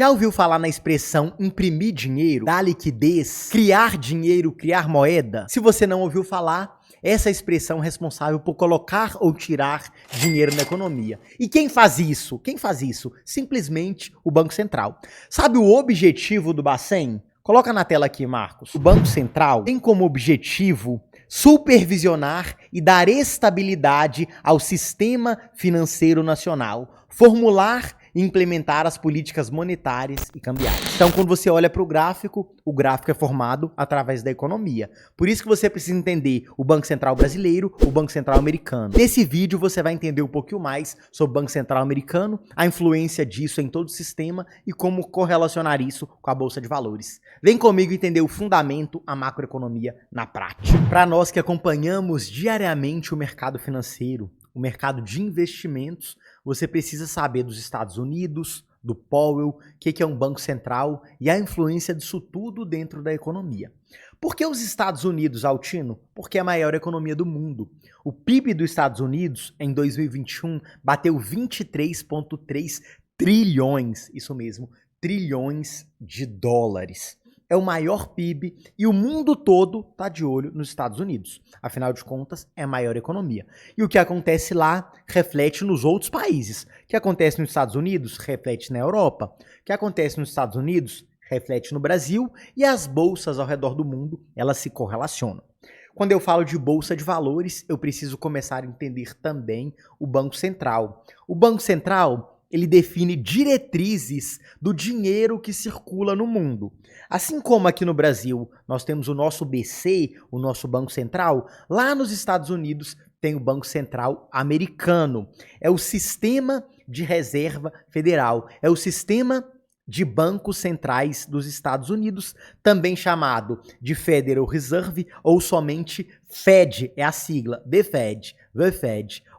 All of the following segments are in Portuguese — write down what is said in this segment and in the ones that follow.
Já ouviu falar na expressão imprimir dinheiro, dar liquidez, criar dinheiro, criar moeda? Se você não ouviu falar, essa expressão é responsável por colocar ou tirar dinheiro na economia. E quem faz isso? Quem faz isso? Simplesmente o Banco Central. Sabe o objetivo do Bacen? Coloca na tela aqui, Marcos. O Banco Central tem como objetivo supervisionar e dar estabilidade ao sistema financeiro nacional, formular e implementar as políticas monetárias e cambiais. Então, quando você olha para o gráfico é formado através da economia. Por isso que você precisa entender o Banco Central brasileiro, o Banco Central americano. Nesse vídeo você vai entender um pouquinho mais sobre o Banco Central americano, a influência disso em todo o sistema e como correlacionar isso com a Bolsa de Valores. Vem comigo entender o fundamento, a macroeconomia na prática. Para nós que acompanhamos diariamente o mercado financeiro, o mercado de investimentos, você precisa saber dos Estados Unidos, do Powell, o que é um banco central e a influência disso tudo dentro da economia. Por que os Estados Unidos, Altino? Porque é a maior economia do mundo. O PIB dos Estados Unidos, em 2021, bateu 23,3 trilhões, isso mesmo, trilhões de dólares. É o maior PIB e o mundo todo está de olho nos Estados Unidos. Afinal de contas, é a maior economia. E o que acontece lá reflete nos outros países. O que acontece nos Estados Unidos reflete na Europa. O que acontece nos Estados Unidos reflete no Brasil. E as bolsas ao redor do mundo, elas se correlacionam. Quando eu falo de bolsa de valores, eu preciso começar a entender também o Banco Central. O Banco Central, ele define diretrizes do dinheiro que circula no mundo. Assim como aqui no Brasil nós temos o nosso BC, o nosso Banco Central, lá nos Estados Unidos tem o Banco Central americano. É o sistema de reserva federal, é o sistema de bancos centrais dos Estados Unidos, também chamado de Federal Reserve ou somente Fed, é a sigla, the Fed,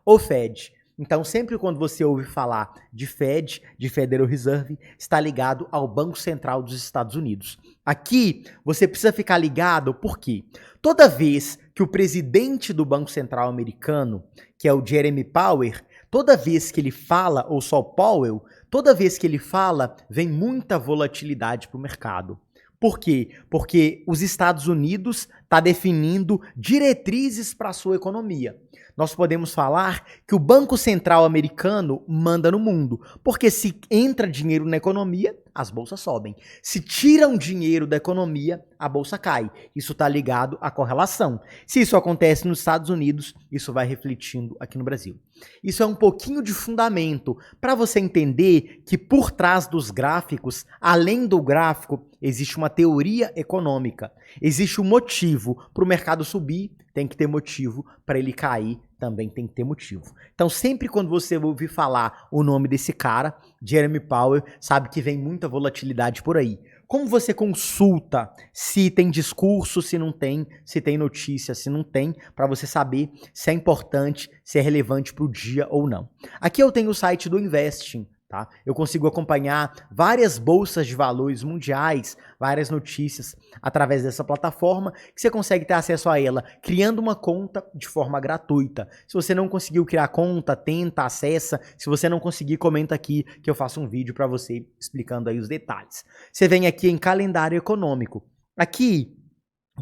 o Fed. Então, sempre quando você ouve falar de Fed, de Federal Reserve, está ligado ao Banco Central dos Estados Unidos. Aqui, você precisa ficar ligado porque toda vez que o presidente do Banco Central americano, que é o Jeremy Powell, toda vez que ele fala, ou só Powell, toda vez que ele fala, vem muita volatilidade para o mercado. Por quê? Porque os Estados Unidos está definindo diretrizes para a sua economia. Nós podemos falar que o Banco Central americano manda no mundo, porque se entra dinheiro na economia, as bolsas sobem. Se tiram dinheiro da economia, a bolsa cai. Isso está ligado à correlação. Se isso acontece nos Estados Unidos, isso vai refletindo aqui no Brasil. Isso é um pouquinho de fundamento para você entender que por trás dos gráficos, além do gráfico, existe uma teoria econômica. Existe um motivo para o mercado subir, tem que ter motivo, para ele cair, também tem que ter motivo. Então, sempre quando você ouvir falar o nome desse cara, Jeremy Powell, sabe que vem muita volatilidade por aí. Como você consulta se tem discurso, se não tem, se tem notícia, se não tem, para você saber se é importante, se é relevante para o dia ou não. Aqui eu tenho o site do Investing. Tá? Eu consigo acompanhar várias bolsas de valores mundiais, várias notícias através dessa plataforma, que você consegue ter acesso a ela criando uma conta de forma gratuita. Se você não conseguiu criar conta, tenta, acessa. Se você não conseguir, comenta aqui que eu faço um vídeo para você explicando aí os detalhes. Você vem aqui em calendário econômico. Aqui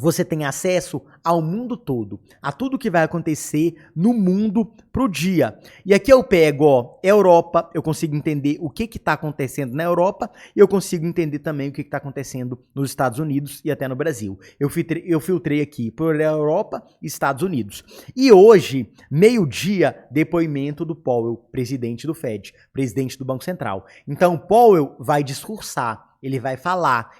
você tem acesso ao mundo todo, a tudo que vai acontecer no mundo pro dia. E aqui eu pego, ó, Europa, eu consigo entender o que está acontecendo na Europa e eu consigo entender também o que está acontecendo nos Estados Unidos e até no Brasil. Eu filtrei aqui por Europa e Estados Unidos. E hoje, meio-dia, depoimento do Powell, presidente do Fed, presidente do Banco Central. Então, Powell vai discursar. Ele vai falar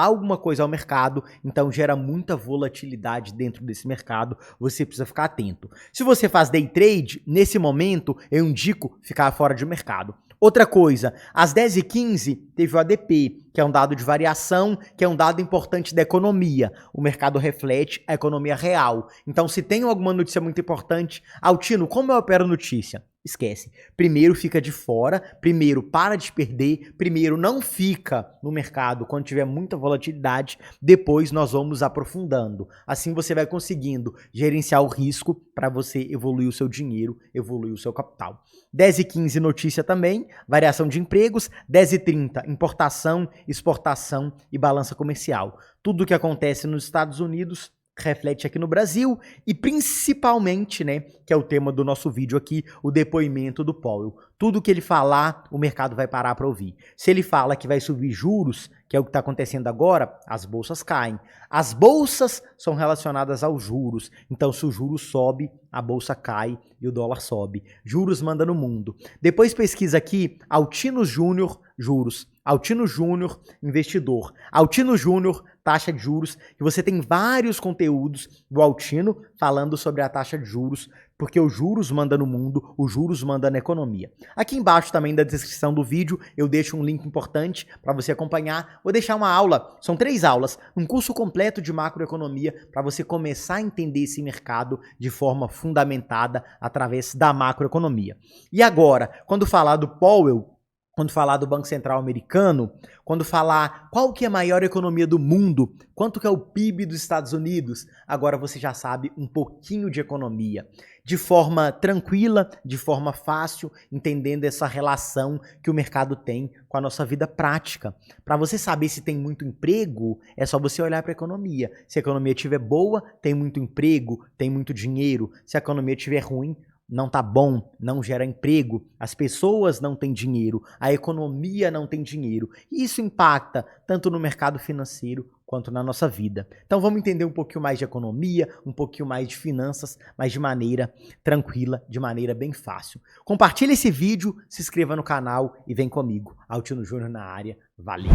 alguma coisa ao mercado, então gera muita volatilidade dentro desse mercado, você precisa ficar atento. Se você faz day trade, nesse momento eu indico ficar fora de mercado. Outra coisa, às 10h15 teve o ADP, que é um dado de variação, que é um dado importante da economia. O mercado reflete a economia real. Então, se tem alguma notícia muito importante, Altino, como eu opero notícia? esquece. Primeiro fica de fora, primeiro para de perder, primeiro não fica no mercado quando tiver muita volatilidade, depois nós vamos aprofundando. Assim você vai conseguindo gerenciar o risco para você evoluir o seu dinheiro, evoluir o seu capital. 10h15 notícia também, variação de empregos, 10h30 importação, exportação e balança comercial. Tudo o que acontece nos Estados Unidos reflete aqui no Brasil e principalmente, né, que é o tema do nosso vídeo aqui, o depoimento do Powell. Tudo que ele falar, o mercado vai parar para ouvir. Se ele fala que vai subir juros, que é o que está acontecendo agora, as bolsas caem. As bolsas são relacionadas aos juros. Então, se o juros sobe, a bolsa cai e o dólar sobe. Juros manda no mundo. Depois pesquisa aqui, Altino Júnior, juros. Altino Júnior, investidor. Altino Júnior, taxa de juros. E você tem vários conteúdos do Altino falando sobre a taxa de juros, porque os juros manda no mundo, os juros manda na economia. Aqui embaixo também da descrição do vídeo eu deixo um link importante para você acompanhar. Vou deixar uma aula, são 3 aulas, um curso completo de macroeconomia para você começar a entender esse mercado de forma fundamentada através da macroeconomia. E agora, quando falar do Powell, quando falar do Banco Central americano, quando falar qual que é a maior economia do mundo, quanto que é o PIB dos Estados Unidos, agora você já sabe um pouquinho de economia. De forma tranquila, de forma fácil, entendendo essa relação que o mercado tem com a nossa vida prática. Para você saber se tem muito emprego, é só você olhar para a economia. Se a economia estiver boa, tem muito emprego, tem muito dinheiro. Se a economia estiver ruim, não tá bom, não gera emprego, as pessoas não têm dinheiro, a economia não tem dinheiro. E isso impacta tanto no mercado financeiro quanto na nossa vida. Então vamos entender um pouquinho mais de economia, um pouquinho mais de finanças, mas de maneira tranquila, de maneira bem fácil. Compartilhe esse vídeo, se inscreva no canal e vem comigo. Altino Júnior na área. Valeu!